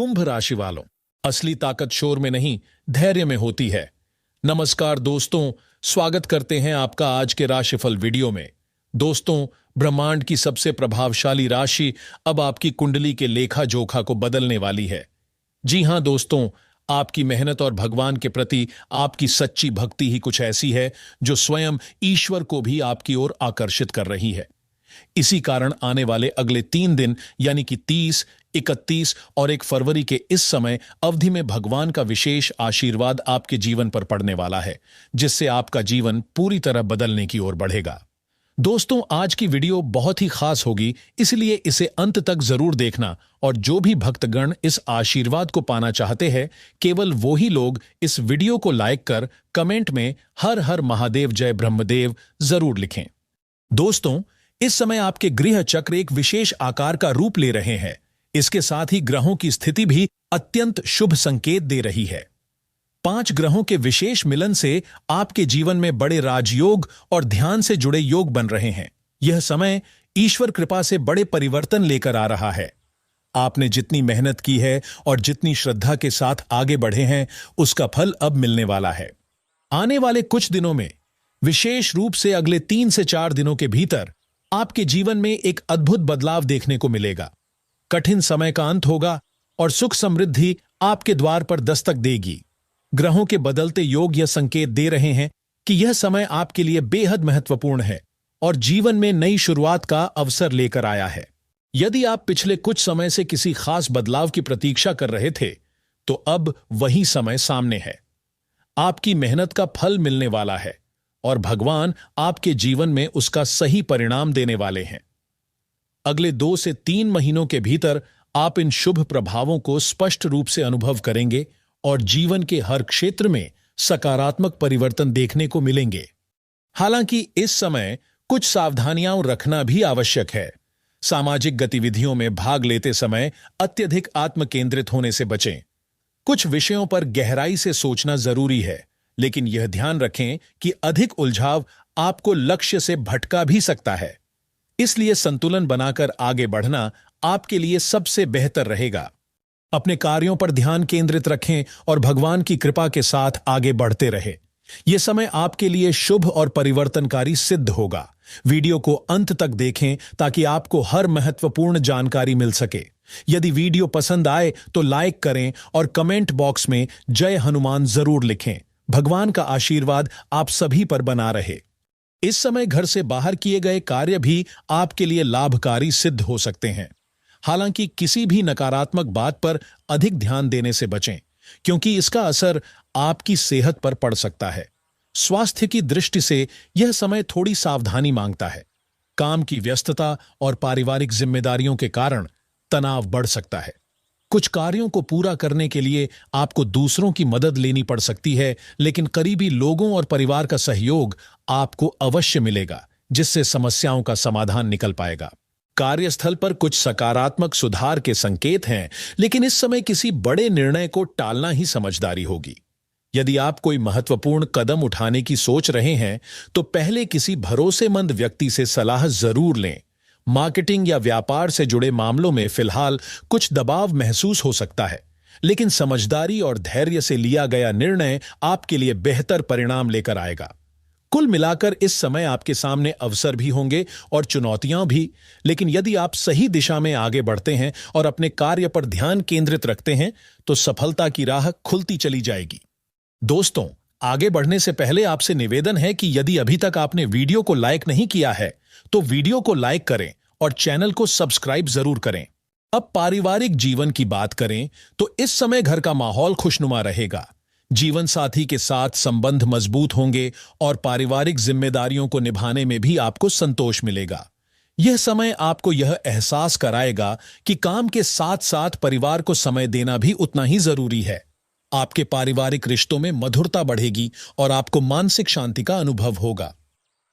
कुंभ राशि वालों, असली ताकत शोर में नहीं, धैर्य में होती है। नमस्कार दोस्तों, स्वागत करते हैं आपका आज के राशिफल वीडियो में। दोस्तों, ब्रह्मांड की सबसे प्रभावशाली राशि अब आपकी कुंडली के लेखा जोखा को बदलने वाली है। जी हां दोस्तों, आपकी मेहनत और भगवान के प्रति आपकी सच्ची भक्ति ही कुछ ऐसी है जो स्वयं ईश्वर को भी आपकी ओर आकर्षित कर रही है। इसी कारण आने वाले अगले 3 दिन यानी कि 30, 31 और 1 फरवरी के इस समय अवधि में भगवान का विशेष आशीर्वाद आपके जीवन पर पड़ने वाला है, जिससे आपका जीवन पूरी तरह बदलने की ओर बढ़ेगा। दोस्तों, आज की वीडियो बहुत ही खास होगी, इसलिए इसे अंत तक जरूर देखना। और जो भी भक्तगण इस आशीर्वाद को पाना चाहते हैं, केवल वो ही लोग इस वीडियो को लाइक कर कमेंट में हर हर महादेव जय ब्रह्मदेव जरूर लिखें। दोस्तों, इस समय आपके गृह चक्र एक विशेष आकार का रूप ले रहे हैं। इसके साथ ही ग्रहों की स्थिति भी अत्यंत शुभ संकेत दे रही है। 5 ग्रहों के विशेष मिलन से आपके जीवन में बड़े राजयोग और ध्यान से जुड़े योग बन रहे हैं। यह समय ईश्वर कृपा से बड़े परिवर्तन लेकर आ रहा है। आपने जितनी मेहनत की है और जितनी श्रद्धा के साथ आगे बढ़े हैं, उसका फल अब मिलने वाला है। आने वाले कुछ दिनों में, विशेष रूप से अगले 3 से 4 दिनों के भीतर, आपके जीवन में एक अद्भुत बदलाव देखने को मिलेगा। कठिन समय का अंत होगा और सुख समृद्धि आपके द्वार पर दस्तक देगी। ग्रहों के बदलते योग यह संकेत दे रहे हैं कि यह समय आपके लिए बेहद महत्वपूर्ण है और जीवन में नई शुरुआत का अवसर लेकर आया है। यदि आप पिछले कुछ समय से किसी खास बदलाव की प्रतीक्षा कर रहे थे, तो अब वही समय सामने है। आपकी मेहनत का फल मिलने वाला है और भगवान आपके जीवन में उसका सही परिणाम देने वाले हैं। अगले 2 से 3 महीनों के भीतर आप इन शुभ प्रभावों को स्पष्ट रूप से अनुभव करेंगे और जीवन के हर क्षेत्र में सकारात्मक परिवर्तन देखने को मिलेंगे। हालांकि इस समय कुछ सावधानियां रखना भी आवश्यक है। सामाजिक गतिविधियों में भाग लेते समय अत्यधिक आत्मकेंद्रित होने से बचें। कुछ विषयों पर गहराई से सोचना जरूरी है, लेकिन यह ध्यान रखें कि अधिक उलझाव आपको लक्ष्य से भटका भी सकता है। इसलिए संतुलन बनाकर आगे बढ़ना आपके लिए सबसे बेहतर रहेगा। अपने कार्यों पर ध्यान केंद्रित रखें और भगवान की कृपा के साथ आगे बढ़ते रहें। यह समय आपके लिए शुभ और परिवर्तनकारी सिद्ध होगा। वीडियो को अंत तक देखें ताकि आपको हर महत्वपूर्ण जानकारी मिल सके। यदि वीडियो पसंद आए तो लाइक करें और कमेंट बॉक्स में जय हनुमान जरूर लिखें। भगवान का आशीर्वाद आप सभी पर बना रहे। इस समय घर से बाहर किए गए कार्य भी आपके लिए लाभकारी सिद्ध हो सकते हैं। हालांकि किसी भी नकारात्मक बात पर अधिक ध्यान देने से बचें, क्योंकि इसका असर आपकी सेहत पर पड़ सकता है। स्वास्थ्य की दृष्टि से यह समय थोड़ी सावधानी मांगता है। काम की व्यस्तता और पारिवारिक जिम्मेदारियों के कारण तनाव बढ़ सकता है। कुछ कार्यों को पूरा करने के लिए आपको दूसरों की मदद लेनी पड़ सकती है, लेकिन करीबी लोगों और परिवार का सहयोग आपको अवश्य मिलेगा, जिससे समस्याओं का समाधान निकल पाएगा। कार्यस्थल पर कुछ सकारात्मक सुधार के संकेत हैं, लेकिन इस समय किसी बड़े निर्णय को टालना ही समझदारी होगी। यदि आप कोई महत्वपूर्ण कदम उठाने की सोच रहे हैं, तो पहले किसी भरोसेमंद व्यक्ति से सलाह जरूर लें। मार्केटिंग या व्यापार से जुड़े मामलों में फिलहाल कुछ दबाव महसूस हो सकता है, लेकिन समझदारी और धैर्य से लिया गया निर्णय आपके लिए बेहतर परिणाम लेकर आएगा। कुल मिलाकर इस समय आपके सामने अवसर भी होंगे और चुनौतियां भी, लेकिन यदि आप सही दिशा में आगे बढ़ते हैं और अपने कार्य पर ध्यान केंद्रित रखते हैं, तो सफलता की राह खुलती चली जाएगी। दोस्तों, आगे बढ़ने से पहले आपसे निवेदन है कि यदि अभी तक आपने वीडियो को लाइक नहीं किया है, तो वीडियो को लाइक करें और चैनल को सब्सक्राइब जरूर करें। अब पारिवारिक जीवन की बात करें तो इस समय घर का माहौल खुशनुमा रहेगा। जीवन साथी के साथ संबंध मजबूत होंगे और पारिवारिक जिम्मेदारियों को निभाने में भी आपको संतोष मिलेगा। यह समय आपको यह एहसास कराएगा कि काम के साथ साथ परिवार को समय देना भी उतना ही जरूरी है। आपके पारिवारिक रिश्तों में मधुरता बढ़ेगी और आपको मानसिक शांति का अनुभव होगा।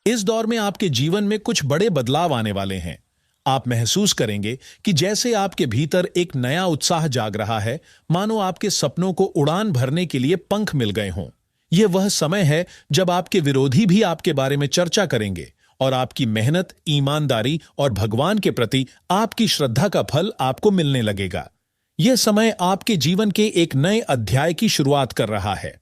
इस दौर में आपके जीवन में कुछ बड़े बदलाव आने वाले हैं। आप महसूस करेंगे कि जैसे आपके भीतर एक नया उत्साह जाग रहा है, मानो आपके सपनों को उड़ान भरने के लिए पंख मिल गए हों। यह वह समय है जब आपके विरोधी भी आपके बारे में चर्चा करेंगे और आपकी मेहनत, ईमानदारी और भगवान के प्रति आपकी श्रद्धा का फल आपको मिलने लगेगा। यह समय आपके जीवन के एक नए अध्याय की शुरुआत कर रहा है।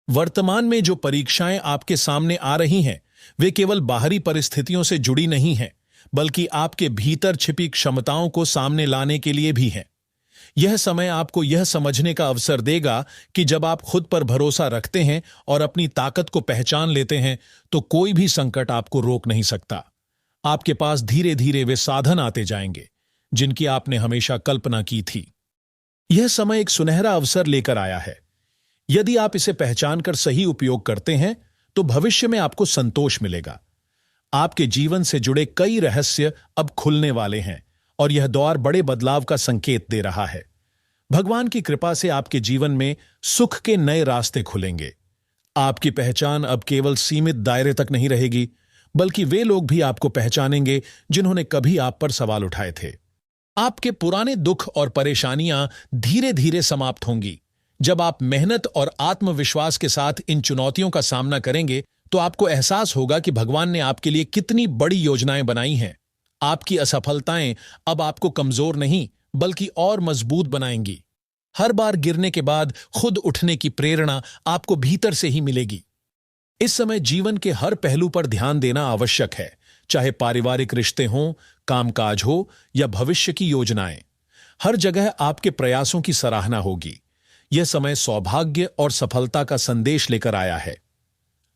वर्तमान में जो परीक्षाएं आपके सामने आ रही हैं, वे केवल बाहरी परिस्थितियों से जुड़ी नहीं हैं, बल्कि आपके भीतर छिपी क्षमताओं को सामने लाने के लिए भी हैं। यह समय आपको यह समझने का अवसर देगा कि जब आप खुद पर भरोसा रखते हैं और अपनी ताकत को पहचान लेते हैं, तो कोई भी संकट आपको रोक नहीं सकता। आपके पास धीरे धीरे वे साधन आते जाएंगे जिनकी आपने हमेशा कल्पना की थी। यह समय एक सुनहरा अवसर लेकर आया है। यदि आप इसे पहचान कर सही उपयोग करते हैं, तो भविष्य में आपको संतोष मिलेगा। आपके जीवन से जुड़े कई रहस्य अब खुलने वाले हैं और यह दौर बड़े बदलाव का संकेत दे रहा है। भगवान की कृपा से आपके जीवन में सुख के नए रास्ते खुलेंगे। आपकी पहचान अब केवल सीमित दायरे तक नहीं रहेगी, बल्कि वे लोग भी आपको पहचानेंगे जिन्होंने कभी आप पर सवाल उठाए थे। आपके पुराने दुख और परेशानियां धीरे धीरे समाप्त होंगी। जब आप मेहनत और आत्मविश्वास के साथ इन चुनौतियों का सामना करेंगे, तो आपको एहसास होगा कि भगवान ने आपके लिए कितनी बड़ी योजनाएं बनाई हैं। आपकी असफलताएं अब आपको कमजोर नहीं, बल्कि और मजबूत बनाएंगी। हर बार गिरने के बाद खुद उठने की प्रेरणा आपको भीतर से ही मिलेगी। इस समय जीवन के हर पहलू पर ध्यान देना आवश्यक है, चाहे पारिवारिक रिश्ते हों, कामकाज हो या भविष्य की योजनाएं। हर जगह आपके प्रयासों की सराहना होगी। यह समय सौभाग्य और सफलता का संदेश लेकर आया है।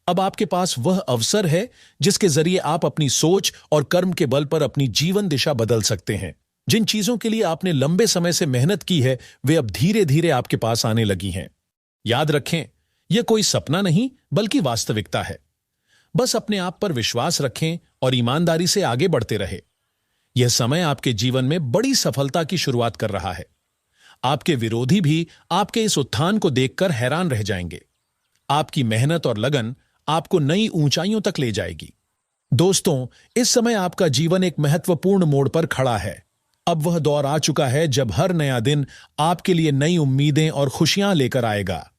अब आपके पास वह अवसर है जिसके जरिए आप अपनी सोच और कर्म के बल पर अपनी जीवन दिशा बदल सकते हैं। जिन चीजों के लिए आपने लंबे समय से मेहनत की है, वे अब धीरे धीरे आपके पास आने लगी हैं। याद रखें, यह कोई सपना नहीं, बल्कि वास्तविकता है। बस अपने आप पर विश्वास रखें और ईमानदारी से आगे बढ़ते रहे। यह समय आपके जीवन में बड़ी सफलता की शुरुआत कर रहा है। आपके विरोधी भी आपके इस उत्थान को देखकर हैरान रह जाएंगे। आपकी मेहनत और लगन आपको नई ऊंचाइयों तक ले जाएगी। दोस्तों, इस समय आपका जीवन एक महत्वपूर्ण मोड़ पर खड़ा है। अब वह दौर आ चुका है जब हर नया दिन आपके लिए नई उम्मीदें और खुशियां लेकर आएगा।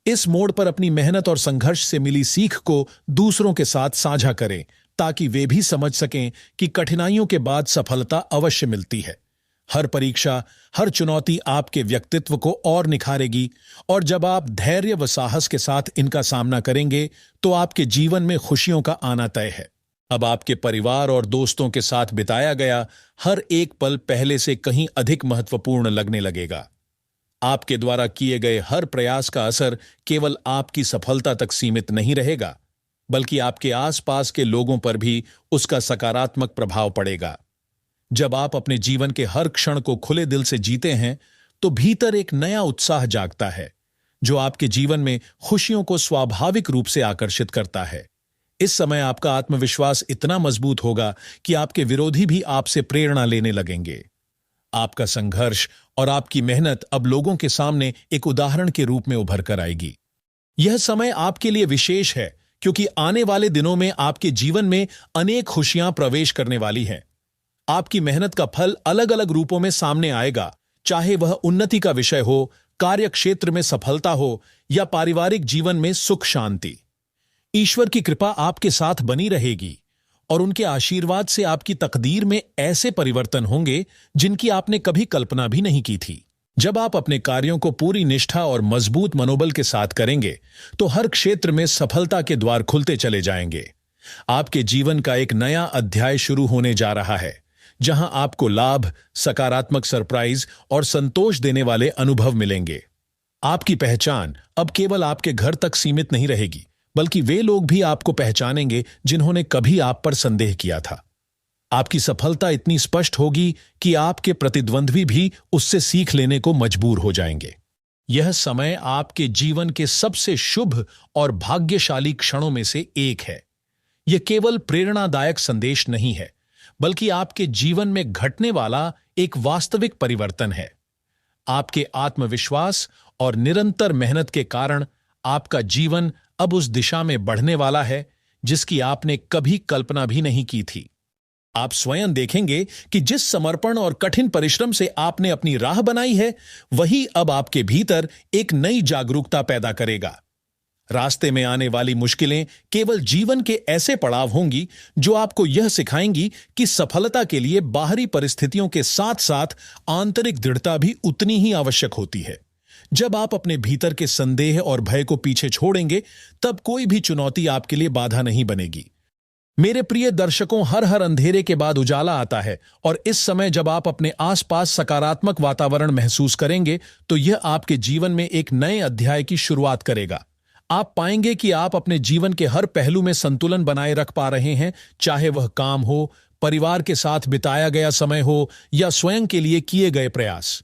इस मोड़ पर अपनी मेहनत और संघर्ष से मिली सीख को दूसरों के साथ साझा करें, ताकि वे भी समझ सकें कि कठिनाइयों के बाद सफलता अवश्य मिलती है। हर परीक्षा, हर चुनौती आपके व्यक्तित्व को और निखारेगी, और जब आप धैर्य व साहस के साथ इनका सामना करेंगे, तो आपके जीवन में खुशियों का आना तय है। अब आपके परिवार और दोस्तों के साथ बिताया गया हर एक पल पहले से कहीं अधिक महत्वपूर्ण लगने लगेगा। आपके द्वारा किए गए हर प्रयास का असर केवल आपकी सफलता तक सीमित नहीं रहेगा, बल्कि आपके आसपास के लोगों पर भी उसका सकारात्मक प्रभाव पड़ेगा। जब आप अपने जीवन के हर क्षण को खुले दिल से जीते हैं, तो भीतर एक नया उत्साह जागता है, जो आपके जीवन में खुशियों को स्वाभाविक रूप से आकर्षित करता है। इस समय आपका आत्मविश्वास इतना मजबूत होगा कि आपके विरोधी भी आपसे प्रेरणा लेने लगेंगे। आपका संघर्ष और आपकी मेहनत अब लोगों के सामने एक उदाहरण के रूप में उभर कर आएगी। यह समय आपके लिए विशेष है, क्योंकि आने वाले दिनों में आपके जीवन में अनेक खुशियां प्रवेश करने वाली हैं। आपकी मेहनत का फल अलग अलग रूपों में सामने आएगा, चाहे वह उन्नति का विषय हो, कार्य क्षेत्र में सफलता हो या पारिवारिक जीवन में सुख शांति। ईश्वर की कृपा आपके साथ बनी रहेगी और उनके आशीर्वाद से आपकी तकदीर में ऐसे परिवर्तन होंगे जिनकी आपने कभी कल्पना भी नहीं की थी। जब आप अपने कार्यों को पूरी निष्ठा और मजबूत मनोबल के साथ करेंगे, तो हर क्षेत्र में सफलता के द्वार खुलते चले जाएंगे। आपके जीवन का एक नया अध्याय शुरू होने जा रहा है, जहां आपको लाभ, सकारात्मक सरप्राइज और संतोष देने वाले अनुभव मिलेंगे। आपकी पहचान अब केवल आपके घर तक सीमित नहीं रहेगी, बल्कि वे लोग भी आपको पहचानेंगे जिन्होंने कभी आप पर संदेह किया था। आपकी सफलता इतनी स्पष्ट होगी कि आपके प्रतिद्वंद्वी भी उससे सीख लेने को मजबूर हो जाएंगे। यह समय आपके जीवन के सबसे शुभ और भाग्यशाली क्षणों में से एक है। यह केवल प्रेरणादायक संदेश नहीं है, बल्कि आपके जीवन में घटने वाला एक वास्तविक परिवर्तन है। आपके आत्मविश्वास और निरंतर मेहनत के कारण आपका जीवन अब उस दिशा में बढ़ने वाला है जिसकी आपने कभी कल्पना भी नहीं की थी। आप स्वयं देखेंगे कि जिस समर्पण और कठिन परिश्रम से आपने अपनी राह बनाई है, वही अब आपके भीतर एक नई जागरूकता पैदा करेगा। रास्ते में आने वाली मुश्किलें केवल जीवन के ऐसे पड़ाव होंगी जो आपको यह सिखाएंगी कि सफलता के लिए बाहरी परिस्थितियों के साथ साथ आंतरिक दृढ़ता भी उतनी ही आवश्यक होती है। जब आप अपने भीतर के संदेह और भय को पीछे छोड़ेंगे, तब कोई भी चुनौती आपके लिए बाधा नहीं बनेगी। मेरे प्रिय दर्शकों, हर अंधेरे के बाद उजाला आता है, और इस समय जब आप अपने आसपास सकारात्मक वातावरण महसूस करेंगे, तो यह आपके जीवन में एक नए अध्याय की शुरुआत करेगा। आप पाएंगे कि आप अपने जीवन के हर पहलू में संतुलन बनाए रख पा रहे हैं, चाहे वह काम हो, परिवार के साथ बिताया गया समय हो या स्वयं के लिए किए गए प्रयास।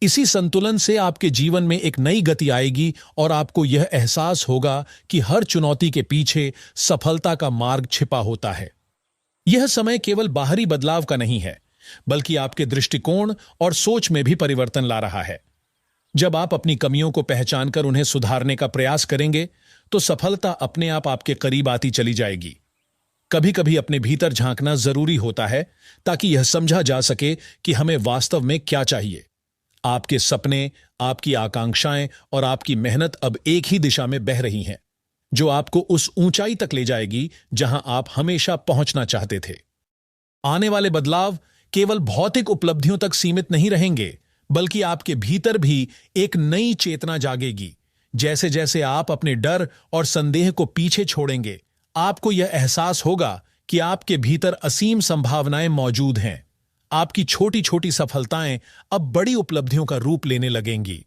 इसी संतुलन से आपके जीवन में एक नई गति आएगी और आपको यह एहसास होगा कि हर चुनौती के पीछे सफलता का मार्ग छिपा होता है। यह समय केवल बाहरी बदलाव का नहीं है, बल्कि आपके दृष्टिकोण और सोच में भी परिवर्तन ला रहा है। जब आप अपनी कमियों को पहचानकर उन्हें सुधारने का प्रयास करेंगे, तो सफलता अपने आप आपके करीब आती चली जाएगी। कभी कभी अपने भीतर झांकना जरूरी होता है, ताकि यह समझा जा सके कि हमें वास्तव में क्या चाहिए। आपके सपने, आपकी आकांक्षाएं और आपकी मेहनत अब एक ही दिशा में बह रही हैं, जो आपको उस ऊंचाई तक ले जाएगी जहां आप हमेशा पहुंचना चाहते थे। आने वाले बदलाव केवल भौतिक उपलब्धियों तक सीमित नहीं रहेंगे, बल्कि आपके भीतर भी एक नई चेतना जागेगी। जैसे जैसे आप अपने डर और संदेह को पीछे छोड़ेंगे, आपको यह एहसास होगा कि आपके भीतर असीम संभावनाएं मौजूद हैं। आपकी छोटी छोटी सफलताएं अब बड़ी उपलब्धियों का रूप लेने लगेंगी।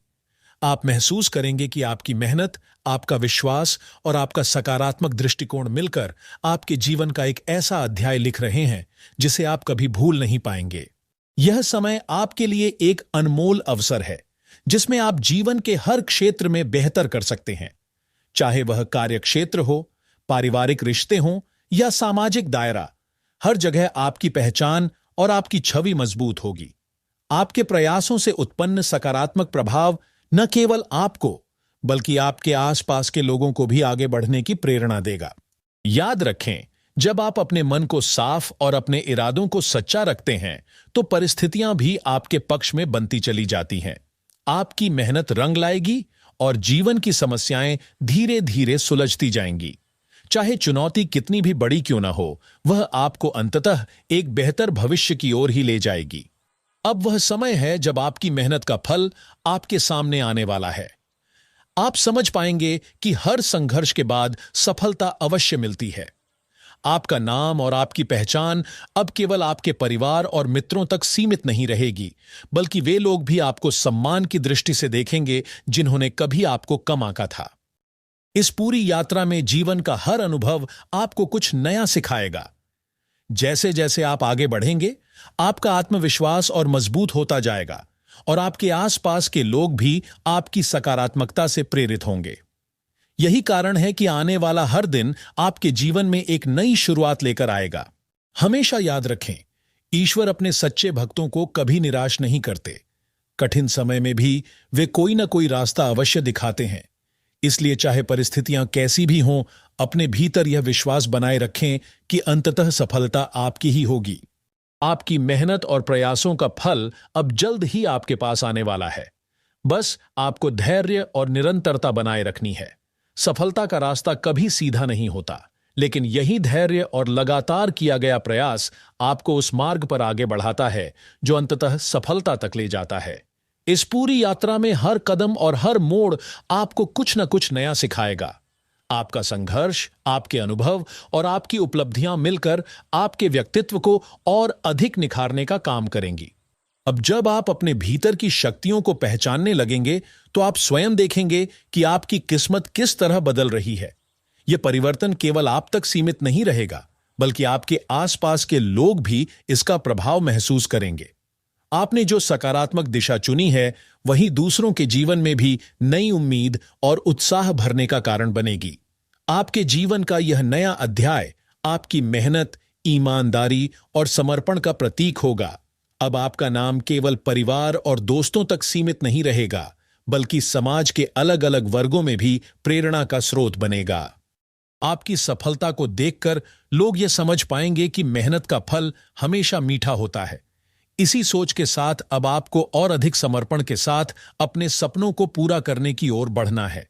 आप महसूस करेंगे कि आपकी मेहनत, आपका विश्वास और आपका सकारात्मक दृष्टिकोण मिलकर आपके जीवन का एक ऐसा अध्याय लिख रहे हैं जिसे आप कभी भूल नहीं पाएंगे। यह समय आपके लिए एक अनमोल अवसर है, जिसमें आप जीवन के हर क्षेत्र में बेहतर कर सकते हैं। चाहे वह कार्य क्षेत्र हो, पारिवारिक रिश्ते हों या सामाजिक दायरा, हर जगह आपकी पहचान और आपकी छवि मजबूत होगी। आपके प्रयासों से उत्पन्न सकारात्मक प्रभाव न केवल आपको, बल्कि आपके आसपास के लोगों को भी आगे बढ़ने की प्रेरणा देगा। याद रखें, जब आप अपने मन को साफ और अपने इरादों को सच्चा रखते हैं, तो परिस्थितियां भी आपके पक्ष में बनती चली जाती हैं। आपकी मेहनत रंग लाएगी और जीवन की समस्याएं धीरे धीरे सुलझती जाएंगी। चाहे चुनौती कितनी भी बड़ी क्यों ना हो, वह आपको अंततः एक बेहतर भविष्य की ओर ही ले जाएगी। अब वह समय है जब आपकी मेहनत का फल आपके सामने आने वाला है। आप समझ पाएंगे कि हर संघर्ष के बाद सफलता अवश्य मिलती है। आपका नाम और आपकी पहचान अब केवल आपके परिवार और मित्रों तक सीमित नहीं रहेगी, बल्कि वे लोग भी आपको सम्मान की दृष्टि से देखेंगे जिन्होंने कभी आपको कम आंका था। इस पूरी यात्रा में जीवन का हर अनुभव आपको कुछ नया सिखाएगा। जैसे जैसे आप आगे बढ़ेंगे, आपका आत्मविश्वास और मजबूत होता जाएगा और आपके आसपास के लोग भी आपकी सकारात्मकता से प्रेरित होंगे। यही कारण है कि आने वाला हर दिन आपके जीवन में एक नई शुरुआत लेकर आएगा। हमेशा याद रखें, ईश्वर अपने सच्चे भक्तों को कभी निराश नहीं करते। कठिन समय में भी वे कोई ना कोई रास्ता अवश्य दिखाते हैं। इसलिए चाहे परिस्थितियां कैसी भी हों, अपने भीतर यह विश्वास बनाए रखें कि अंततः सफलता आपकी ही होगी। आपकी मेहनत और प्रयासों का फल अब जल्द ही आपके पास आने वाला है। बस आपको धैर्य और निरंतरता बनाए रखनी है। सफलता का रास्ता कभी सीधा नहीं होता, लेकिन यही धैर्य और लगातार किया गया प्रयास आपको उस मार्ग पर आगे बढ़ाता है जो अंततः सफलता तक ले जाता है। इस पूरी यात्रा में हर कदम और हर मोड़ आपको कुछ न कुछ नया सिखाएगा। आपका संघर्ष, आपके अनुभव और आपकी उपलब्धियां मिलकर आपके व्यक्तित्व को और अधिक निखारने का काम करेंगी। अब जब आप अपने भीतर की शक्तियों को पहचानने लगेंगे, तो आप स्वयं देखेंगे कि आपकी किस्मत किस तरह बदल रही है। यह परिवर्तन केवल आप तक सीमित नहीं रहेगा, बल्कि आपके आसपास के लोग भी इसका प्रभाव महसूस करेंगे। आपने जो सकारात्मक दिशा चुनी है, वही दूसरों के जीवन में भी नई उम्मीद और उत्साह भरने का कारण बनेगी। आपके जीवन का यह नया अध्याय आपकी मेहनत, ईमानदारी और समर्पण का प्रतीक होगा। अब आपका नाम केवल परिवार और दोस्तों तक सीमित नहीं रहेगा, बल्कि समाज के अलग अलग वर्गों में भी प्रेरणा का स्रोत बनेगा। आपकी सफलता को देखकर लोग यह समझ पाएंगे कि मेहनत का फल हमेशा मीठा होता है। इसी सोच के साथ अब आपको और अधिक समर्पण के साथ अपने सपनों को पूरा करने की ओर बढ़ना है।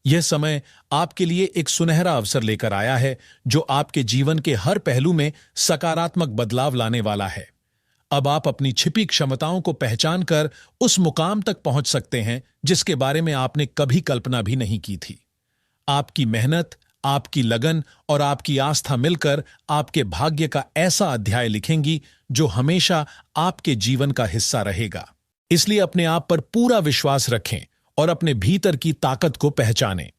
यह समय आपके लिए एक सुनहरा अवसर लेकर आया है जो आपके जीवन के हर पहलू में सकारात्मक बदलाव लाने वाला है। अब आप अपनी छिपी क्षमताओं को पहचान कर उस मुकाम तक पहुंच सकते हैं जिसके बारे में आपने कभी कल्पना भी नहीं की थी। आपकी मेहनत, आपकी लगन और आपकी आस्था मिलकर आपके भाग्य का ऐसा अध्याय लिखेंगी जो हमेशा आपके जीवन का हिस्सा रहेगा। इसलिए अपने आप पर पूरा विश्वास रखें और अपने भीतर की ताकत को पहचानें।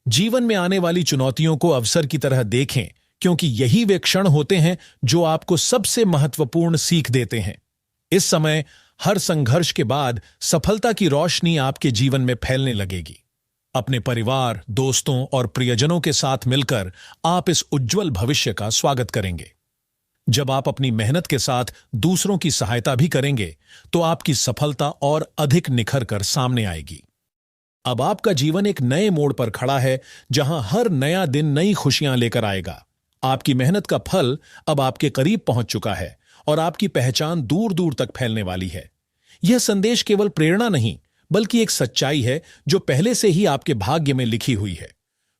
जीवन में आने वाली चुनौतियों को अवसर की तरह देखें, क्योंकि यही वे क्षण होते हैं जो आपको सबसे महत्वपूर्ण सीख देते हैं। इस समय हर संघर्ष के बाद सफलता की रोशनी आपके जीवन में फैलने लगेगी। अपने परिवार, दोस्तों और प्रियजनों के साथ मिलकर आप इस उज्जवल भविष्य का स्वागत करेंगे। जब आप अपनी मेहनत के साथ दूसरों की सहायता भी करेंगे तो आपकी सफलता और अधिक निखर कर सामने आएगी। अब आपका जीवन एक नए मोड़ पर खड़ा है जहां हर नया दिन नई खुशियां लेकर आएगा। आपकी मेहनत का फल अब आपके करीब पहुंच चुका है और आपकी पहचान दूर दूर तक फैलने वाली है। यह संदेश केवल प्रेरणा नहीं, बल्कि एक सच्चाई है जो पहले से ही आपके भाग्य में लिखी हुई है।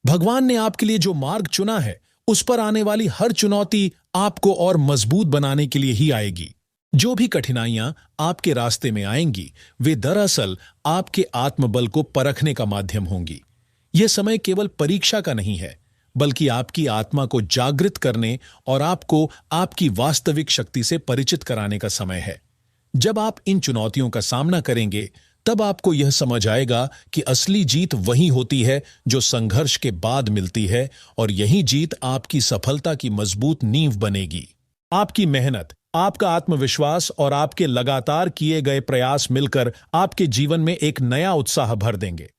भगवान ने आपके लिए जो मार्ग चुना है, उस पर आने वाली हर चुनौती आपको और मजबूत बनाने के लिए ही आएगी। जो भी कठिनाइयां आपके रास्ते में आएंगी, वे दरअसल आपके आत्मबल को परखने का माध्यम होंगी। यह समय केवल परीक्षा का नहीं है, बल्कि आपकी आत्मा को जागृत करने और आपको आपकी वास्तविक शक्ति से परिचित कराने का समय है। जब आप इन चुनौतियों का सामना करेंगे, तब आपको यह समझ आएगा कि असली जीत वही होती है जो संघर्ष के बाद मिलती है, और यही जीत आपकी सफलता की मजबूत नींव बनेगी। आपकी मेहनत, आपका आत्मविश्वास और आपके लगातार किए गए प्रयास मिलकर आपके जीवन में एक नया उत्साह भर देंगे।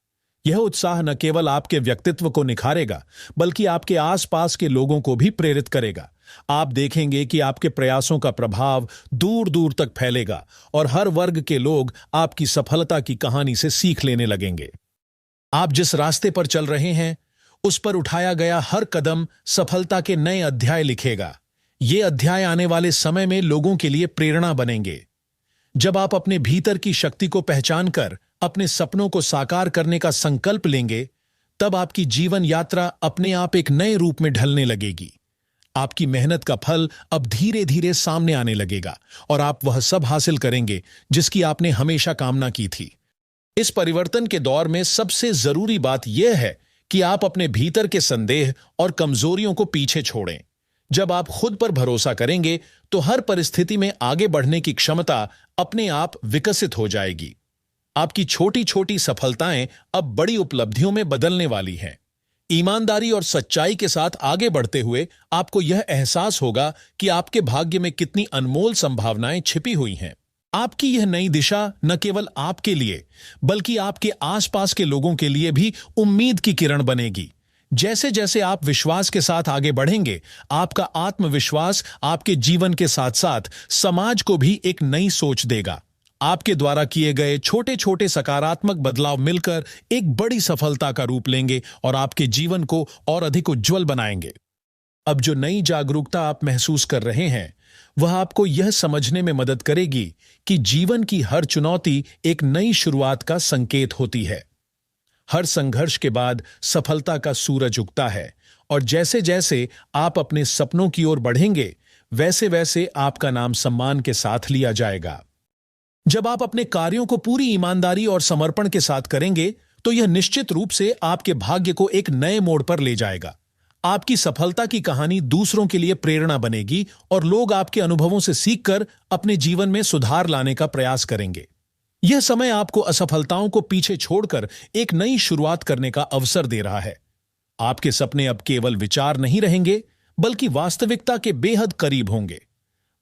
यह उत्साह न केवल आपके व्यक्तित्व को निखारेगा, बल्कि आपके आसपास के लोगों को भी प्रेरित करेगा। आप देखेंगे कि आपके प्रयासों का प्रभाव दूर दूर तक फैलेगा और हर वर्ग के लोग आपकी सफलता की कहानी से सीख लेने लगेंगे। आप जिस रास्ते पर चल रहे हैं, उस पर उठाया गया हर कदम सफलता के नए अध्याय लिखेगा। ये अध्याय आने वाले समय में लोगों के लिए प्रेरणा बनेंगे। जब आप अपने भीतर की शक्ति को पहचान कर अपने सपनों को साकार करने का संकल्प लेंगे, तब आपकी जीवन यात्रा अपने आप एक नए रूप में ढलने लगेगी। आपकी मेहनत का फल अब धीरे धीरे सामने आने लगेगा और आप वह सब हासिल करेंगे जिसकी आपने हमेशा कामना की थी। इस परिवर्तन के दौर में सबसे जरूरी बात यह है कि आप अपने भीतर के संदेह और कमजोरियों को पीछे छोड़ें। जब आप खुद पर भरोसा करेंगे तो हर परिस्थिति में आगे बढ़ने की क्षमता अपने आप विकसित हो जाएगी। आपकी छोटी छोटी सफलताएं अब बड़ी उपलब्धियों में बदलने वाली हैं। ईमानदारी और सच्चाई के साथ आगे बढ़ते हुए आपको यह एहसास होगा कि आपके भाग्य में कितनी अनमोल संभावनाएं छिपी हुई हैं। आपकी यह नई दिशा न केवल आपके लिए, बल्कि आपके आसपास के लोगों के लिए भी उम्मीद की किरण बनेगी। जैसे जैसे आप विश्वास के साथ आगे बढ़ेंगे, आपका आत्मविश्वास आपके जीवन के साथ साथ समाज को भी एक नई सोच देगा। आपके द्वारा किए गए छोटे छोटे सकारात्मक बदलाव मिलकर एक बड़ी सफलता का रूप लेंगे और आपके जीवन को और अधिक उज्जवल बनाएंगे। अब जो नई जागरूकता आप महसूस कर रहे हैं, वह आपको यह समझने में मदद करेगी कि जीवन की हर चुनौती एक नई शुरुआत का संकेत होती है। हर संघर्ष के बाद सफलता का सूरज उगता है, और जैसे जैसे आप अपने सपनों की ओर बढ़ेंगे, वैसे वैसे आपका नाम सम्मान के साथ लिया जाएगा। जब आप अपने कार्यों को पूरी ईमानदारी और समर्पण के साथ करेंगे, तो यह निश्चित रूप से आपके भाग्य को एक नए मोड़ पर ले जाएगा। आपकी सफलता की कहानी दूसरों के लिए प्रेरणा बनेगी और लोग आपके अनुभवों से सीखकर अपने जीवन में सुधार लाने का प्रयास करेंगे। यह समय आपको असफलताओं को पीछे छोड़कर एक नई शुरुआत करने का अवसर दे रहा है। आपके सपने अब केवल विचार नहीं रहेंगे, बल्कि वास्तविकता के बेहद करीब होंगे।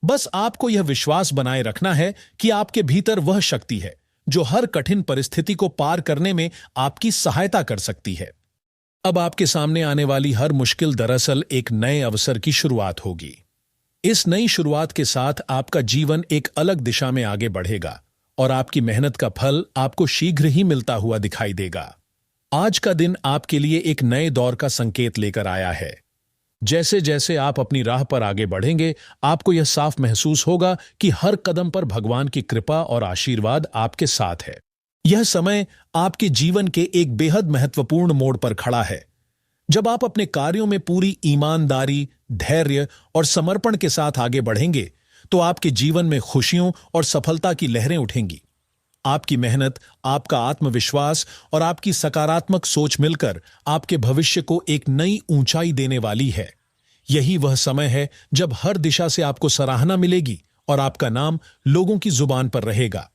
बस आपको यह विश्वास बनाए रखना है कि आपके भीतर वह शक्ति है जो हर कठिन परिस्थिति को पार करने में आपकी सहायता कर सकती है। अब आपके सामने आने वाली हर मुश्किल दरअसल एक नए अवसर की शुरुआत होगी। इस नई शुरुआत के साथ आपका जीवन एक अलग दिशा में आगे बढ़ेगा और आपकी मेहनत का फल आपको शीघ्र ही मिलता हुआ दिखाई देगा। आज का दिन आपके लिए एक नए दौर का संकेत लेकर आया है। जैसे जैसे आप अपनी राह पर आगे बढ़ेंगे, आपको यह साफ महसूस होगा कि हर कदम पर भगवान की कृपा और आशीर्वाद आपके साथ है। यह समय आपके जीवन के एक बेहद महत्वपूर्ण मोड़ पर खड़ा है। जब आप अपने कार्यों में पूरी ईमानदारी, धैर्य और समर्पण के साथ आगे बढ़ेंगे, तो आपके जीवन में खुशियों और सफलता की लहरें उठेंगी। आपकी मेहनत, आपका आत्मविश्वास और आपकी सकारात्मक सोच मिलकर आपके भविष्य को एक नई ऊंचाई देने वाली है। यही वह समय है जब हर दिशा से आपको सराहना मिलेगी और आपका नाम लोगों की जुबान पर रहेगा।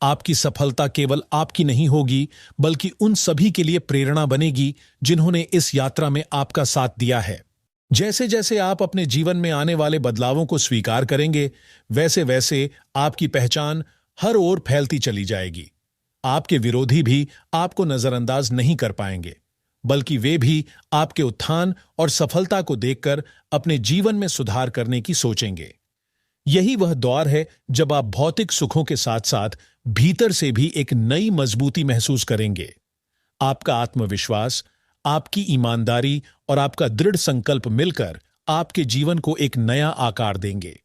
आपकी सफलता केवल आपकी नहीं होगी, बल्कि उन सभी के लिए प्रेरणा बनेगी जिन्होंने इस यात्रा में आपका साथ दिया है। जैसे जैसे आप अपने जीवन में आने वाले बदलावों को स्वीकार करेंगे, वैसे वैसे आपकी पहचान हर ओर फैलती चली जाएगी। आपके विरोधी भी आपको नजरअंदाज नहीं कर पाएंगे, बल्कि वे भी आपके उत्थान और सफलता को देखकर अपने जीवन में सुधार करने की सोचेंगे। यही वह दौर है जब आप भौतिक सुखों के साथ साथ भीतर से भी एक नई मजबूती महसूस करेंगे। आपका आत्मविश्वास, आपकी ईमानदारी और आपका दृढ़ संकल्प मिलकर आपके जीवन को एक नया आकार देंगे।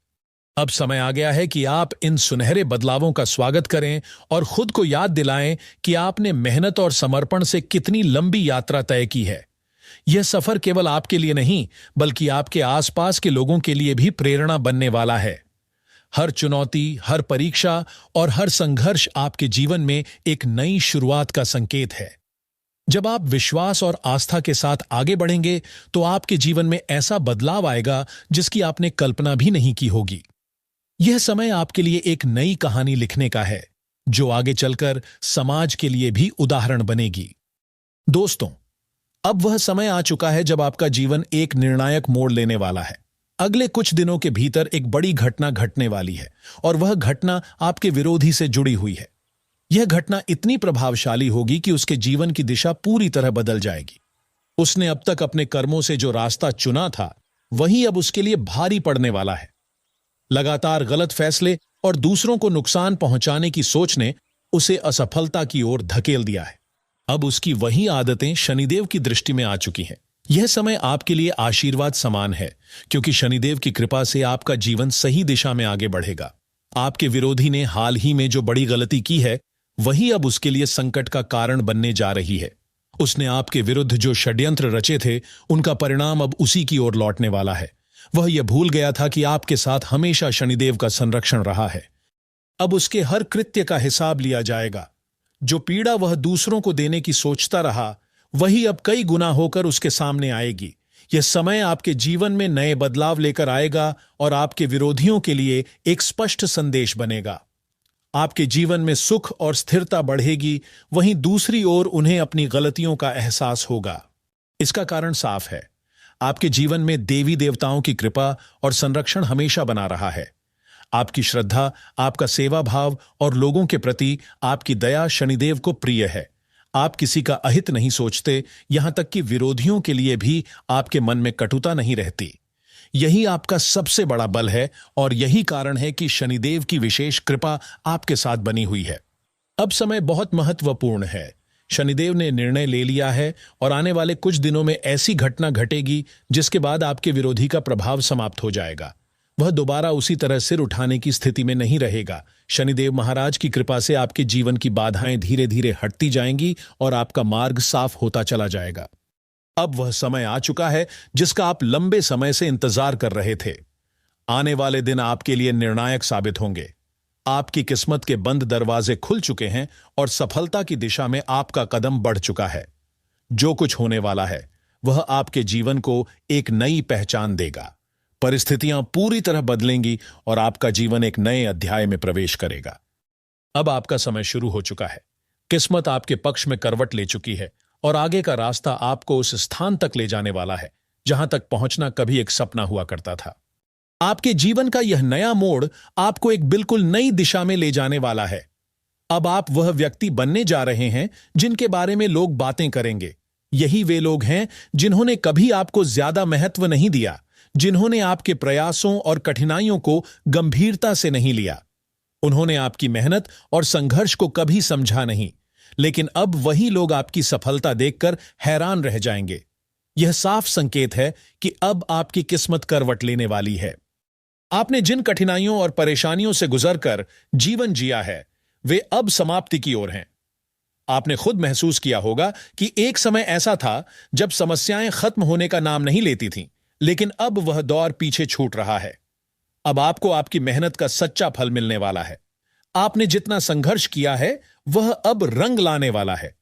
अब समय आ गया है कि आप इन सुनहरे बदलावों का स्वागत करें और खुद को याद दिलाएं कि आपने मेहनत और समर्पण से कितनी लंबी यात्रा तय की है। यह सफर केवल आपके लिए नहीं, बल्कि आपके आसपास के लोगों के लिए भी प्रेरणा बनने वाला है। हर चुनौती, हर परीक्षा और हर संघर्ष आपके जीवन में एक नई शुरुआत का संकेत है। जब आप विश्वास और आस्था के साथ आगे बढ़ेंगे, तो आपके जीवन में ऐसा बदलाव आएगा जिसकी आपने कल्पना भी नहीं की होगी। यह समय आपके लिए एक नई कहानी लिखने का है, जो आगे चलकर समाज के लिए भी उदाहरण बनेगी। दोस्तों, अब वह समय आ चुका है जब आपका जीवन एक निर्णायक मोड़ लेने वाला है। अगले कुछ दिनों के भीतर एक बड़ी घटना घटने वाली है, और वह घटना आपके विरोधी से जुड़ी हुई है। यह घटना इतनी प्रभावशाली होगी कि उसके जीवन की दिशा पूरी तरह बदल जाएगी। उसने अब तक अपने कर्मों से जो रास्ता चुना था, वही अब उसके लिए भारी पड़ने वाला है। लगातार गलत फैसले और दूसरों को नुकसान पहुंचाने की सोच ने उसे असफलता की ओर धकेल दिया है। अब उसकी वही आदतें शनिदेव की दृष्टि में आ चुकी हैं। यह समय आपके लिए आशीर्वाद समान है, क्योंकि शनिदेव की कृपा से आपका जीवन सही दिशा में आगे बढ़ेगा। आपके विरोधी ने हाल ही में जो बड़ी गलती की है, वही अब उसके लिए संकट का कारण बनने जा रही है। उसने आपके विरुद्ध जो षड्यंत्र रचे थे, उनका परिणाम अब उसी की ओर लौटने वाला है। वह यह भूल गया था कि आपके साथ हमेशा शनिदेव का संरक्षण रहा है। अब उसके हर कृत्य का हिसाब लिया जाएगा। जो पीड़ा वह दूसरों को देने की सोचता रहा, वही अब कई गुना होकर उसके सामने आएगी। यह समय आपके जीवन में नए बदलाव लेकर आएगा और आपके विरोधियों के लिए एक स्पष्ट संदेश बनेगा। आपके जीवन में सुख और स्थिरता बढ़ेगी, वहीं दूसरी ओर उन्हें अपनी गलतियों का एहसास होगा। इसका कारण साफ है, आपके जीवन में देवी देवताओं की कृपा और संरक्षण हमेशा बना रहा है। आपकी श्रद्धा, आपका सेवा भाव और लोगों के प्रति आपकी दया शनिदेव को प्रिय है। आप किसी का अहित नहीं सोचते, यहां तक कि विरोधियों के लिए भी आपके मन में कटुता नहीं रहती। यही आपका सबसे बड़ा बल है, और यही कारण है कि शनिदेव की विशेष कृपा आपके साथ बनी हुई है। अब समय बहुत महत्वपूर्ण है। शनिदेव ने निर्णय ले लिया है, और आने वाले कुछ दिनों में ऐसी घटना घटेगी जिसके बाद आपके विरोधी का प्रभाव समाप्त हो जाएगा। वह दोबारा उसी तरह सिर उठाने की स्थिति में नहीं रहेगा। शनिदेव महाराज की कृपा से आपके जीवन की बाधाएं धीरे धीरे हटती जाएंगी और आपका मार्ग साफ होता चला जाएगा। अब वह समय आ चुका है जिसका आप लंबे समय से इंतजार कर रहे थे। आने वाले दिन आपके लिए निर्णायक साबित होंगे। आपकी किस्मत के बंद दरवाजे खुल चुके हैं और सफलता की दिशा में आपका कदम बढ़ चुका है। जो कुछ होने वाला है, वह आपके जीवन को एक नई पहचान देगा। परिस्थितियां पूरी तरह बदलेंगी और आपका जीवन एक नए अध्याय में प्रवेश करेगा। अब आपका समय शुरू हो चुका है। किस्मत आपके पक्ष में करवट ले चुकी है, और आगे का रास्ता आपको उस स्थान तक ले जाने वाला है जहां तक पहुंचना कभी एक सपना हुआ करता था। आपके जीवन का यह नया मोड़ आपको एक बिल्कुल नई दिशा में ले जाने वाला है। अब आप वह व्यक्ति बनने जा रहे हैं जिनके बारे में लोग बातें करेंगे। यही वे लोग हैं जिन्होंने कभी आपको ज्यादा महत्व नहीं दिया, जिन्होंने आपके प्रयासों और कठिनाइयों को गंभीरता से नहीं लिया। उन्होंने आपकी मेहनत और संघर्ष को कभी समझा नहीं, लेकिन अब वही लोग आपकी सफलता देखकर हैरान रह जाएंगे। यह साफ संकेत है कि अब आपकी किस्मत करवट लेने वाली है। आपने जिन कठिनाइयों और परेशानियों से गुजरकर जीवन जिया है, वे अब समाप्ति की ओर हैं। आपने खुद महसूस किया होगा कि एक समय ऐसा था जब समस्याएं खत्म होने का नाम नहीं लेती थीं, लेकिन अब वह दौर पीछे छूट रहा है। अब आपको आपकी मेहनत का सच्चा फल मिलने वाला है। आपने जितना संघर्ष किया है वह अब रंग लाने वाला है।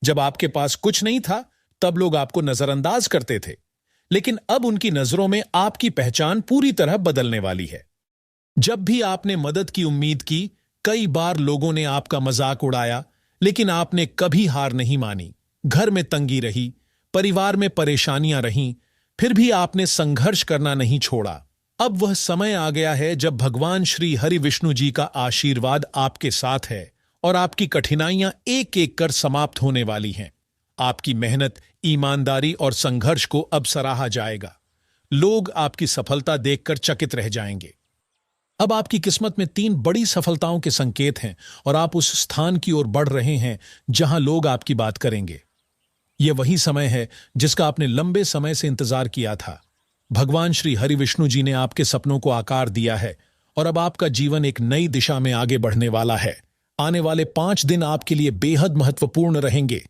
जब आपके पास कुछ नहीं था तब लोग आपको नजरअंदाज करते थे, लेकिन अब उनकी नजरों में आपकी पहचान पूरी तरह बदलने वाली है। जब भी आपने मदद की उम्मीद की, कई बार लोगों ने आपका मजाक उड़ाया, लेकिन आपने कभी हार नहीं मानी। घर में तंगी रही, परिवार में परेशानियां रहीं, फिर भी आपने संघर्ष करना नहीं छोड़ा। अब वह समय आ गया है जब भगवान श्री हरि विष्णु जी का आशीर्वाद आपके साथ है और आपकी कठिनाइयां एक एक कर समाप्त होने वाली हैं। आपकी मेहनत, ईमानदारी और संघर्ष को अब सराहा जाएगा। लोग आपकी सफलता देखकर चकित रह जाएंगे। अब आपकी किस्मत में 3 बड़ी सफलताओं के संकेत हैं और आप उस स्थान की ओर बढ़ रहे हैं जहां लोग आपकी बात करेंगे। यह वही समय है जिसका आपने लंबे समय से इंतजार किया था। भगवान श्री हरि विष्णु जी ने आपके सपनों को आकार दिया है और अब आपका जीवन एक नई दिशा में आगे बढ़ने वाला है। आने वाले 5 दिन आपके लिए बेहद महत्वपूर्ण रहेंगे,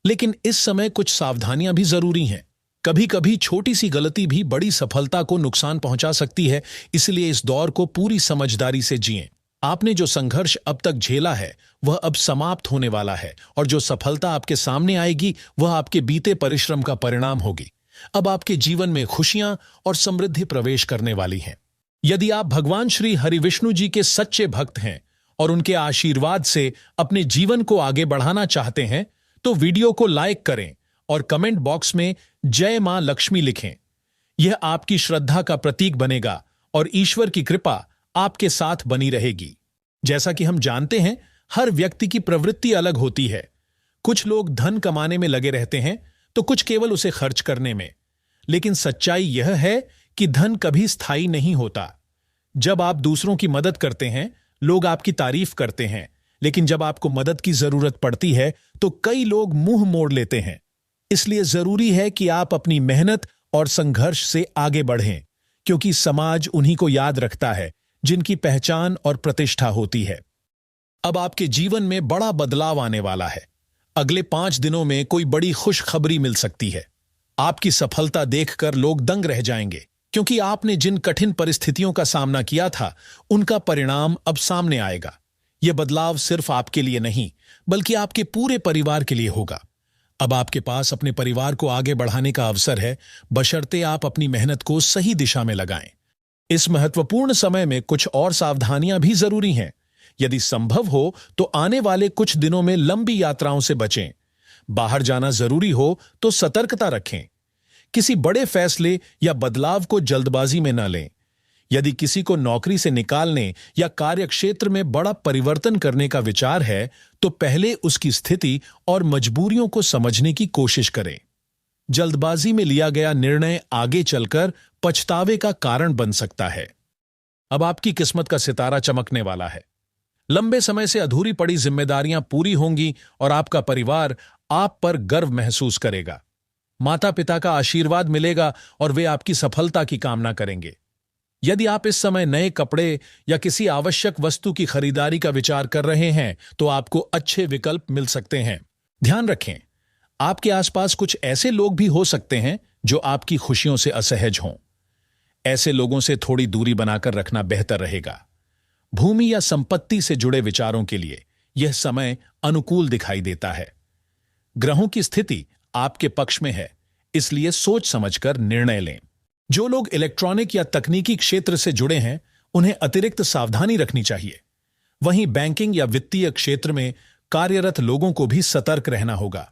लेकिन इस समय कुछ सावधानियां भी जरूरी हैं। कभी कभी छोटी सी गलती भी बड़ी सफलता को नुकसान पहुंचा सकती है, इसलिए इस दौर को पूरी समझदारी से जिएं। आपने जो संघर्ष अब तक झेला है वह अब समाप्त होने वाला है और जो सफलता आपके सामने आएगी वह आपके बीते परिश्रम का परिणाम होगी। अब आपके जीवन में खुशियां और समृद्धि प्रवेश करने वाली हैं। यदि आप भगवान श्री हरि विष्णु जी के सच्चे भक्त हैं और उनके आशीर्वाद से अपने जीवन को आगे बढ़ाना चाहते हैं तो वीडियो को लाइक करें और कमेंट बॉक्स में जय मां लक्ष्मी लिखें। यह आपकी श्रद्धा का प्रतीक बनेगा और ईश्वर की कृपा आपके साथ बनी रहेगी। जैसा कि हम जानते हैं, हर व्यक्ति की प्रवृत्ति अलग होती है। कुछ लोग धन कमाने में लगे रहते हैं तो कुछ केवल उसे खर्च करने में। लेकिन सच्चाई यह है कि धन कभी स्थायी नहीं होता। जब आप दूसरों की मदद करते हैं, लोग आपकी तारीफ करते हैं, लेकिन जब आपको मदद की जरूरत पड़ती है तो कई लोग मुंह मोड़ लेते हैं। इसलिए जरूरी है कि आप अपनी मेहनत और संघर्ष से आगे बढ़ें, क्योंकि समाज उन्हीं को याद रखता है जिनकी पहचान और प्रतिष्ठा होती है। अब आपके जीवन में बड़ा बदलाव आने वाला है। अगले 5 दिनों में कोई बड़ी खुशखबरी मिल सकती है। आपकी सफलता देखकर लोग दंग रह जाएंगे, क्योंकि आपने जिन कठिन परिस्थितियों का सामना किया था उनका परिणाम अब सामने आएगा। यह बदलाव सिर्फ आपके लिए नहीं, बल्कि आपके पूरे परिवार के लिए होगा। अब आपके पास अपने परिवार को आगे बढ़ाने का अवसर है, बशर्ते आप अपनी मेहनत को सही दिशा में लगाएं। इस महत्वपूर्ण समय में कुछ और सावधानियां भी जरूरी हैं। यदि संभव हो तो आने वाले कुछ दिनों में लंबी यात्राओं से बचें। बाहर जाना जरूरी हो तो सतर्कता रखें। किसी बड़े फैसले या बदलाव को जल्दबाजी में न लें। यदि किसी को नौकरी से निकालने या कार्यक्षेत्र में बड़ा परिवर्तन करने का विचार है तो पहले उसकी स्थिति और मजबूरियों को समझने की कोशिश करें। जल्दबाजी में लिया गया निर्णय आगे चलकर पछतावे का कारण बन सकता है। अब आपकी किस्मत का सितारा चमकने वाला है। लंबे समय से अधूरी पड़ी जिम्मेदारियां पूरी होंगी और आपका परिवार आप पर गर्व महसूस करेगा। माता पिता का आशीर्वाद मिलेगा और वे आपकी सफलता की कामना करेंगे। यदि आप इस समय नए कपड़े या किसी आवश्यक वस्तु की खरीदारी का विचार कर रहे हैं तो आपको अच्छे विकल्प मिल सकते हैं। ध्यान रखें, आपके आसपास कुछ ऐसे लोग भी हो सकते हैं जो आपकी खुशियों से असहज हों। ऐसे लोगों से थोड़ी दूरी बनाकर रखना बेहतर रहेगा। भूमि या संपत्ति से जुड़े विचारों के लिए यह समय अनुकूल दिखाई देता है। ग्रहों की स्थिति आपके पक्ष में है, इसलिए सोच समझकर निर्णय लें। जो लोग इलेक्ट्रॉनिक या तकनीकी क्षेत्र से जुड़े हैं उन्हें अतिरिक्त सावधानी रखनी चाहिए। वहीं बैंकिंग या वित्तीय क्षेत्र में कार्यरत लोगों को भी सतर्क रहना होगा।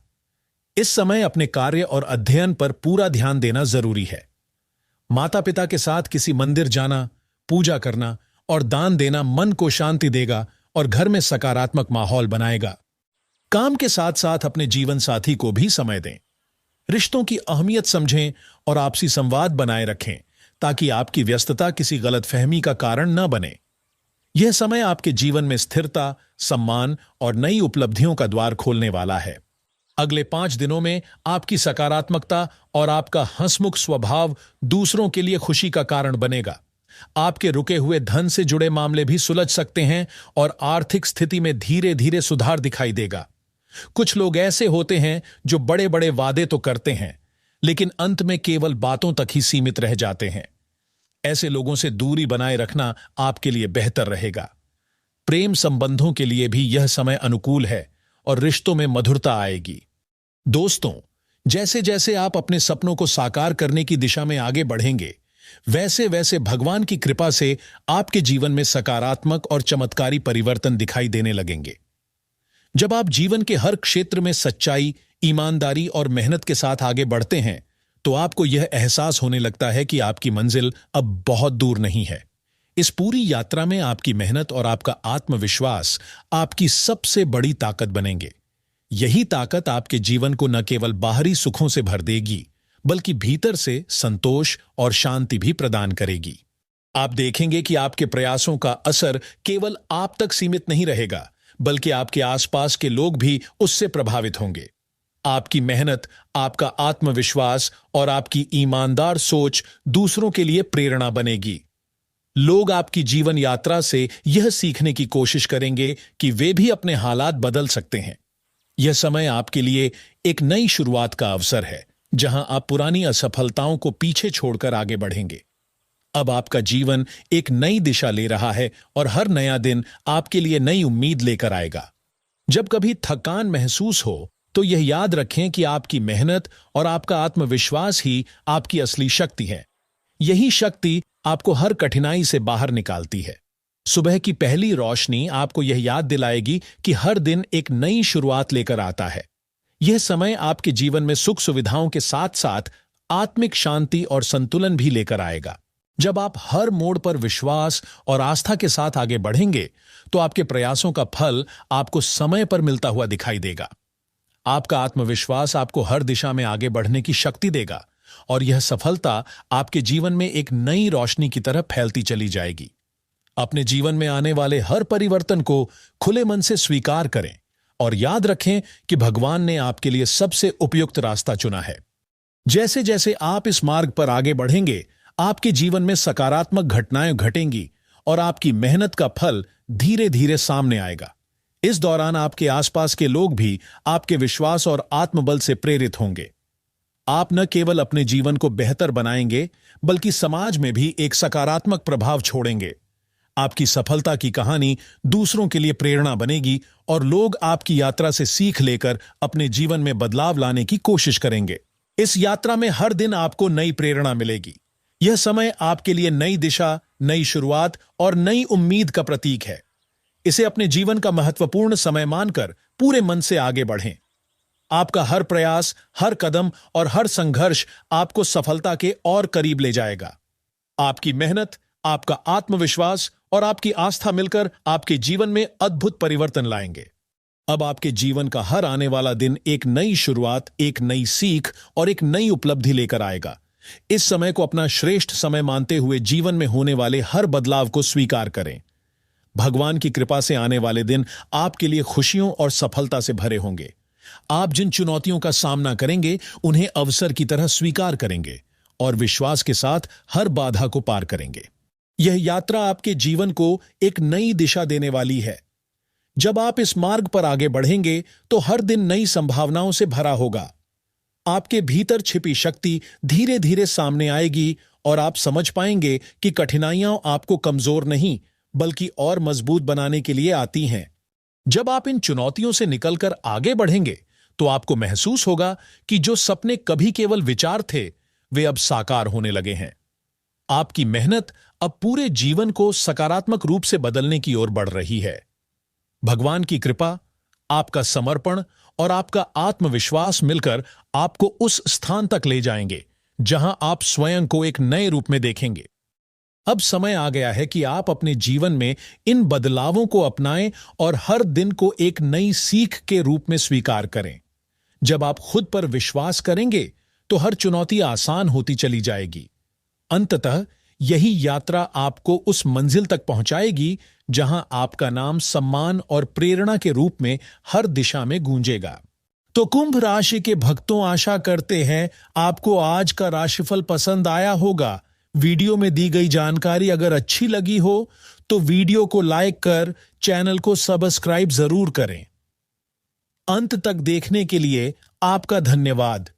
इस समय अपने कार्य और अध्ययन पर पूरा ध्यान देना जरूरी है। माता पिता के साथ किसी मंदिर जाना, पूजा करना और दान देना मन को शांति देगा और घर में सकारात्मक माहौल बनाएगा। काम के साथ साथ अपने जीवन साथी को भी समय दें। रिश्तों की अहमियत समझें और आपसी संवाद बनाए रखें ताकि आपकी व्यस्तता किसी गलतफहमी का कारण न बने। यह समय आपके जीवन में स्थिरता, सम्मान और नई उपलब्धियों का द्वार खोलने वाला है। अगले 5 दिनों में आपकी सकारात्मकता और आपका हंसमुख स्वभाव दूसरों के लिए खुशी का कारण बनेगा। आपके रुके हुए धन से जुड़े मामले भी सुलझ सकते हैं और आर्थिक स्थिति में धीरे धीरे सुधार दिखाई देगा। कुछ लोग ऐसे होते हैं जो बड़े बड़े वादे तो करते हैं, लेकिन अंत में केवल बातों तक ही सीमित रह जाते हैं। ऐसे लोगों से दूरी बनाए रखना आपके लिए बेहतर रहेगा। प्रेम संबंधों के लिए भी यह समय अनुकूल है और रिश्तों में मधुरता आएगी। दोस्तों, जैसे जैसे आप अपने सपनों को साकार करने की दिशा में आगे बढ़ेंगे, वैसे वैसे भगवान की कृपा से आपके जीवन में सकारात्मक और चमत्कारी परिवर्तन दिखाई देने लगेंगे। जब आप जीवन के हर क्षेत्र में सच्चाई, ईमानदारी और मेहनत के साथ आगे बढ़ते हैं, तो आपको यह एहसास होने लगता है कि आपकी मंजिल अब बहुत दूर नहीं है। इस पूरी यात्रा में आपकी मेहनत और आपका आत्मविश्वास आपकी सबसे बड़ी ताकत बनेंगे। यही ताकत आपके जीवन को न केवल बाहरी सुखों से भर देगी, बल्कि भीतर से संतोष और शांति भी प्रदान करेगी। आप देखेंगे कि आपके प्रयासों का असर केवल आप तक सीमित नहीं रहेगा, बल्कि आपके आसपास के लोग भी उससे प्रभावित होंगे। आपकी मेहनत, आपका आत्मविश्वास और आपकी ईमानदार सोच दूसरों के लिए प्रेरणा बनेगी। लोग आपकी जीवन यात्रा से यह सीखने की कोशिश करेंगे कि वे भी अपने हालात बदल सकते हैं। यह समय आपके लिए एक नई शुरुआत का अवसर है, जहां आप पुरानी असफलताओं को पीछे छोड़कर आगे बढ़ेंगे। अब आपका जीवन एक नई दिशा ले रहा है और हर नया दिन आपके लिए नई उम्मीद लेकर आएगा। जब कभी थकान महसूस हो, तो यह याद रखें कि आपकी मेहनत और आपका आत्मविश्वास ही आपकी असली शक्ति है। यही शक्ति आपको हर कठिनाई से बाहर निकालती है। सुबह की पहली रोशनी आपको यह याद दिलाएगी कि हर दिन एक नई शुरुआत लेकर आता है। यह समय आपके जीवन में सुख सुविधाओं के साथ साथ आत्मिक शांति और संतुलन भी लेकर आएगा। जब आप हर मोड़ पर विश्वास और आस्था के साथ आगे बढ़ेंगे, तो आपके प्रयासों का फल आपको समय पर मिलता हुआ दिखाई देगा। आपका आत्मविश्वास आपको हर दिशा में आगे बढ़ने की शक्ति देगा और यह सफलता आपके जीवन में एक नई रोशनी की तरह फैलती चली जाएगी। अपने जीवन में आने वाले हर परिवर्तन को खुले मन से स्वीकार करें और याद रखें कि भगवान ने आपके लिए सबसे उपयुक्त रास्ता चुना है। जैसे जैसे आप इस मार्ग पर आगे बढ़ेंगे, आपके जीवन में सकारात्मक घटनाएं घटेंगी और आपकी मेहनत का फल धीरे धीरे सामने आएगा। इस दौरान आपके आसपास के लोग भी आपके विश्वास और आत्मबल से प्रेरित होंगे। आप न केवल अपने जीवन को बेहतर बनाएंगे, बल्कि समाज में भी एक सकारात्मक प्रभाव छोड़ेंगे। आपकी सफलता की कहानी दूसरों के लिए प्रेरणा बनेगी और लोग आपकी यात्रा से सीख लेकर अपने जीवन में बदलाव लाने की कोशिश करेंगे। इस यात्रा में हर दिन आपको नई प्रेरणा मिलेगी। यह समय आपके लिए नई दिशा, नई शुरुआत और नई उम्मीद का प्रतीक है। इसे अपने जीवन का महत्वपूर्ण समय मानकर पूरे मन से आगे बढ़ें। आपका हर प्रयास, हर कदम और हर संघर्ष आपको सफलता के और करीब ले जाएगा। आपकी मेहनत, आपका आत्मविश्वास और आपकी आस्था मिलकर आपके जीवन में अद्भुत परिवर्तन लाएंगे। अब आपके जीवन का हर आने वाला दिन एक नई शुरुआत, एक नई सीख और एक नई उपलब्धि लेकर आएगा। इस समय को अपना श्रेष्ठ समय मानते हुए जीवन में होने वाले हर बदलाव को स्वीकार करें। भगवान की कृपा से आने वाले दिन आपके लिए खुशियों और सफलता से भरे होंगे। आप जिन चुनौतियों का सामना करेंगे, उन्हें अवसर की तरह स्वीकार करेंगे और विश्वास के साथ हर बाधा को पार करेंगे। यह यात्रा आपके जीवन को एक नई दिशा देने वाली है। जब आप इस मार्ग पर आगे बढ़ेंगे, तो हर दिन नई संभावनाओं से भरा होगा। आपके भीतर छिपी शक्ति धीरे धीरे सामने आएगी और आप समझ पाएंगे कि कठिनाइयां आपको कमजोर नहीं, बल्कि और मजबूत बनाने के लिए आती हैं। जब आप इन चुनौतियों से निकलकर आगे बढ़ेंगे, तो आपको महसूस होगा कि जो सपने कभी केवल विचार थे, वे अब साकार होने लगे हैं। आपकी मेहनत अब पूरे जीवन को सकारात्मक रूप से बदलने की ओर बढ़ रही है। भगवान की कृपा, आपका समर्पण और आपका आत्मविश्वास मिलकर आपको उस स्थान तक ले जाएंगे जहां आप स्वयं को एक नए रूप में देखेंगे। अब समय आ गया है कि आप अपने जीवन में इन बदलावों को अपनाएं और हर दिन को एक नई सीख के रूप में स्वीकार करें। जब आप खुद पर विश्वास करेंगे, तो हर चुनौती आसान होती चली जाएगी। अंततः यही यात्रा आपको उस मंजिल तक पहुंचाएगी जहां आपका नाम सम्मान और प्रेरणा के रूप में हर दिशा में गूंजेगा। तो कुंभ राशि के भक्तों, आशा करते हैं आपको आज का राशिफल पसंद आया होगा। वीडियो में दी गई जानकारी अगर अच्छी लगी हो, तो वीडियो को लाइक कर चैनल को सब्सक्राइब जरूर करें। अंत तक देखने के लिए आपका धन्यवाद।